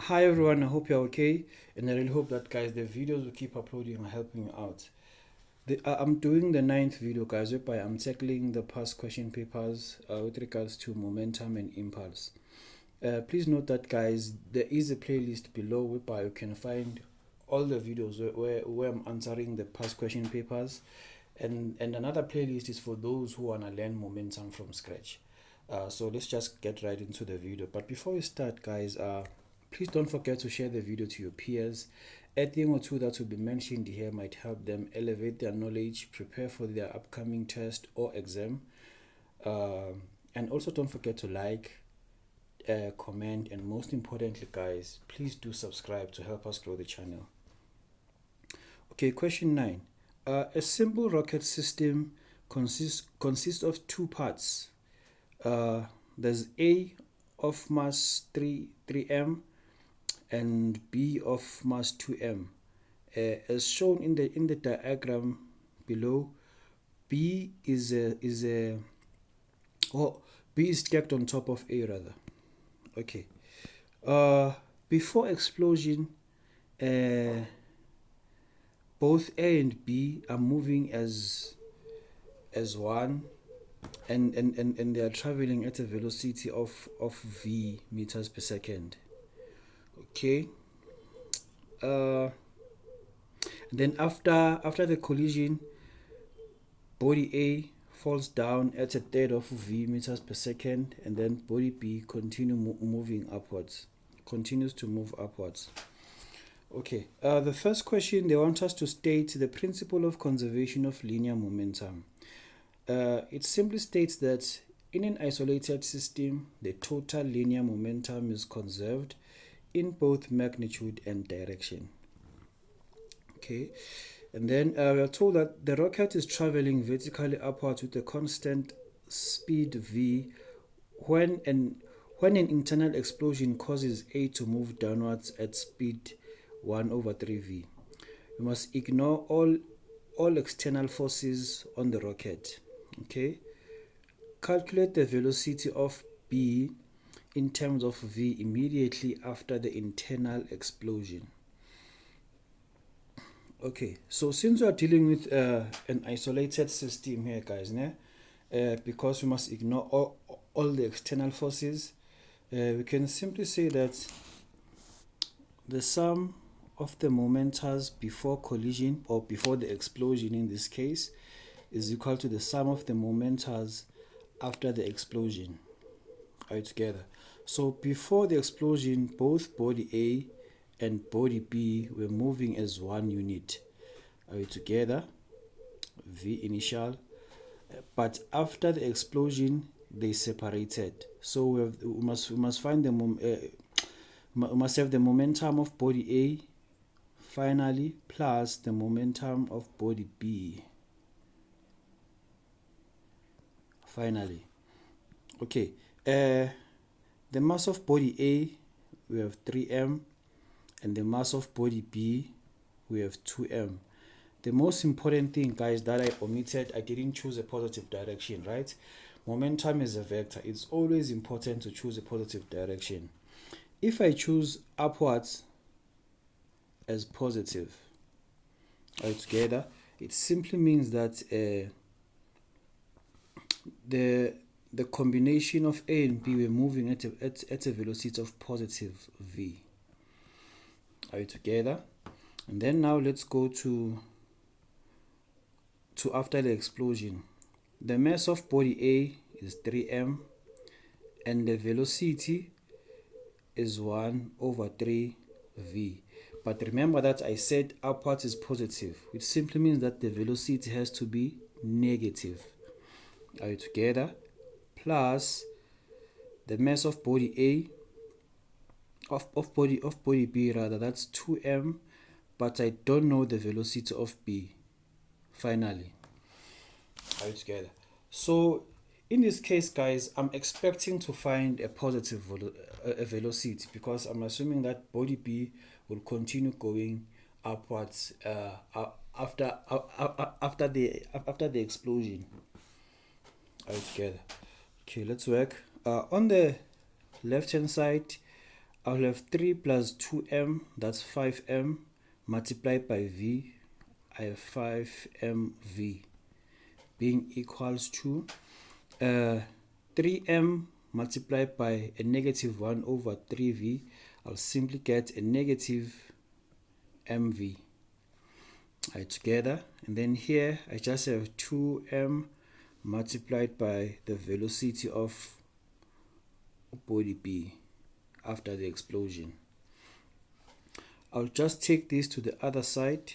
Hi everyone, I hope you're okay, and I really hope that guys the videos will keep uploading and helping you out. I'm doing the ninth video, guys, whereby I'm tackling the past question papers with regards to momentum and impulse. Please note that, guys, there is a playlist below whereby you can find all the videos where I'm answering the past question papers, and another playlist is for those who want to learn momentum from scratch. So let's just get right into the video. But before we start, guys, please don't forget to share the video to your peers. A thing or two that will be mentioned here might help them elevate their knowledge, prepare for their upcoming test or exam. And also don't forget to like, comment, and most importantly, guys, please do subscribe to help us grow the channel. Okay, question 9. A simple rocket system consists of two parts. There's A of mass 3m and B of mass 2m. As shown in the diagram below, B is stacked on top of A rather. Okay. Before explosion, both A and B are moving as one, and they are traveling at a velocity of v meters per second. Okay. Then after the collision, body A falls down at a third of v meters per second, and then body B continues to move upwards. Okay, the first question, they want us to state the principle of conservation of linear momentum. It simply states that in an isolated system, the total linear momentum is conserved in both magnitude and direction. Okay, and then we are told that the rocket is traveling vertically upwards with a constant speed v when an internal explosion causes A to move downwards at speed 1/3v. You must ignore all external forces on the rocket. Okay, calculate the velocity of B in terms of v immediately after the internal explosion. Okay, so since we are dealing with an isolated system here, guys, because we must ignore all the external forces, we can simply say that the sum of the momentas before collision, or before the explosion in this case, is equal to the sum of the momentas after the explosion. Are you together? So before the explosion, both body A and body B were moving as one unit. Are we together? V initial. But after the explosion, they separated. So we must find the we must have the momentum of body A finally plus the momentum of body B finally. Okay. The mass of body A, we have 3m, and the mass of body B, we have 2m. The most important thing, guys, that I omitted, I didn't choose a positive direction, right? Momentum is a vector. It's always important to choose a positive direction. If I choose upwards as positive, all together, it simply means that the combination of A and B were moving at a velocity of positive v. Are you together? And then now let's go to after the explosion. The mass of body A is 3m, and the velocity is 1/3v. But remember that I said upwards is positive, which simply means that the velocity has to be negative. Are you together? Plus the mass of body A of body B rather, that's 2m, but I don't know the velocity of B finally. Are you together? So in this case, guys, I'm expecting to find a positive velocity, because I'm assuming that body B will continue going upwards after the explosion. Are you together? Okay, let's work. On the left hand side, I'll have 3 plus 2m, that's 5m, multiplied by v. I have 5mv being equals to 3m multiplied by a negative 1 over 3v. I'll simply get a negative mv. Together, and then here I just have 2m multiplied by the velocity of body B after the explosion. I'll just take this to the other side.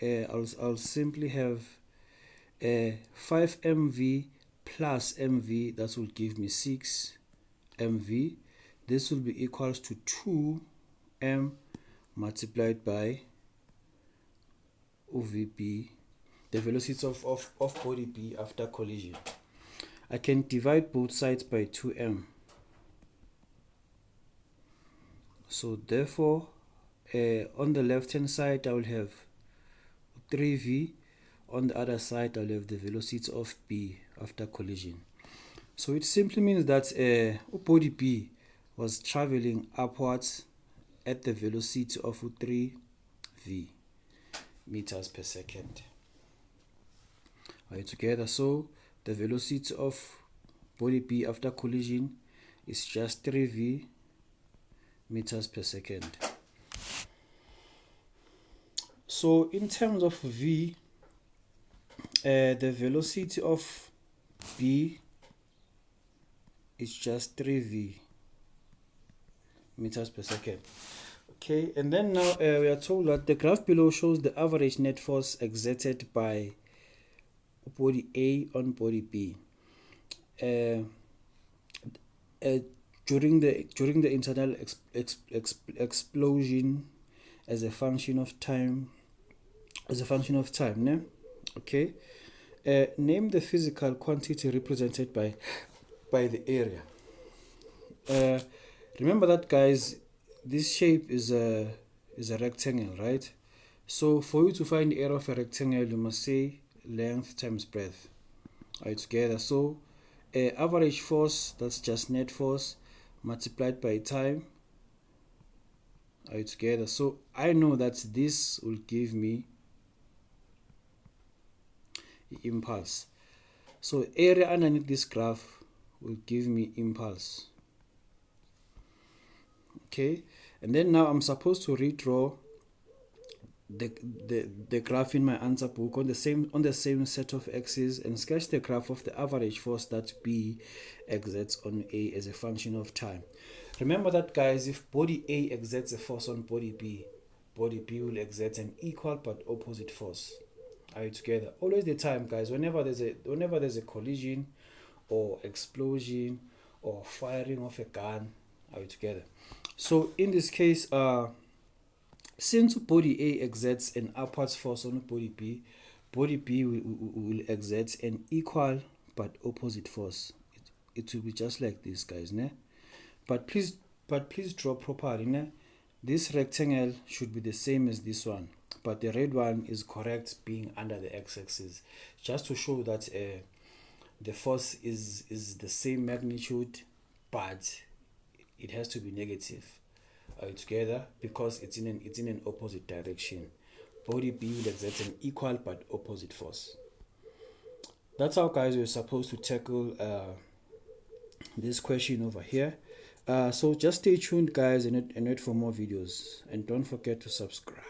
I'll simply have 5 mv plus mv, that will give me 6 mv. This will be equals to 2m multiplied by VB, the velocity of body B after collision. I can divide both sides by 2m. So therefore, on the left hand side I will have 3v, on the other side I'll have the velocity of B after collision. So it simply means that body B was traveling upwards at the velocity of 3v meters per second. Are you together? So the velocity of body B after collision is just 3v meters per second. So in terms of v, the velocity of B is just 3v meters per second. Okay, and then now we are told that the graph below shows the average net force exerted by body A on body B during the internal explosion as a function of time. Ne? Okay. Name the physical quantity represented by the area. Remember that, guys, this shape is a rectangle, right? So for you to find the area of a rectangle, you must say length times breadth. Are you together? So average force, that's just net force multiplied by time. Are you together? So I know that this will give me the impulse. So area underneath this graph will give me impulse. Okay, and then now I'm supposed to redraw the graph in my answer book on the same set of axes and sketch the graph of the average force that B exerts on A as a function of time. Remember that, guys, if body A exerts a force on body B will exert an equal but opposite force. Are you together? Always the time, guys, whenever there's a collision or explosion or firing of a gun. Are you together? So in this case, since body A exerts an upwards force on body B will exert an equal but opposite force. It will be just like this, guys, ne? But please draw properly, ne? This rectangle should be the same as this one, but the red one is correct being under the x-axis, just to show that the force is the same magnitude, but it has to be negative. Are you together? Because it's in an opposite direction. Body B will exert an equal but opposite force. That's how, guys, we're supposed to tackle this question over here. So just stay tuned, guys, and wait for more videos, and don't forget to subscribe.